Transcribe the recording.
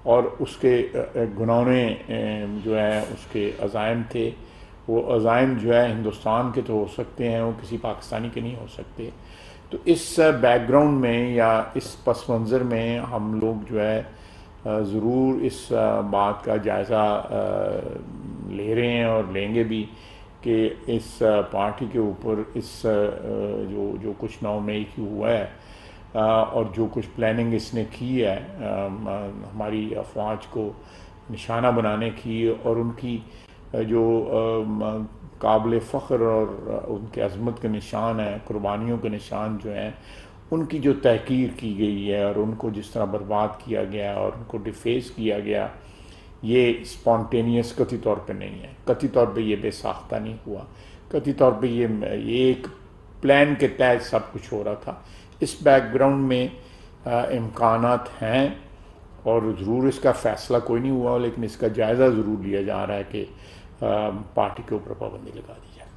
और उसके घुनौने जो है उसके अज़ाइम थे, वो अज़ाइम जो है हिंदुस्तान के तो हो सकते हैं, वो किसी पाकिस्तानी के नहीं हो सकते। तो इस बैकग्राउंड में या इस पस मंज़र में हम लोग जो है ज़रूर इस बात का जायज़ा ले रहे हैं और लेंगे भी कि इस पार्टी के ऊपर इस जो जो कुछ 9 मई की हुआ है और जो कुछ प्लानिंग इसने की है हमारी अफवाज को निशाना बनाने की, और उनकी जो काबिल फ़ख्र और उनके अज़मत के निशान हैं, कुर्बानियों के निशान जो हैं, उनकी जो तहकीर की गई है और उनको जिस तरह बर्बाद किया गया और उनको डिफेस किया गया, ये स्पॉन्टेनियस कतई तौर पे नहीं है, कतई तौर पे ये बेसाख्ता नहीं हुआ, कतई तौर पे ये एक प्लान के तहत सब कुछ हो रहा था। इस बैकग्राउंड में इम्कानात हैं और ज़रूर इसका फ़ैसला कोई नहीं हुआ, लेकिन इसका जायज़ा ज़रूर लिया जा रहा है कि पार्टी के ऊपर पाबंदी लगा दी जाए।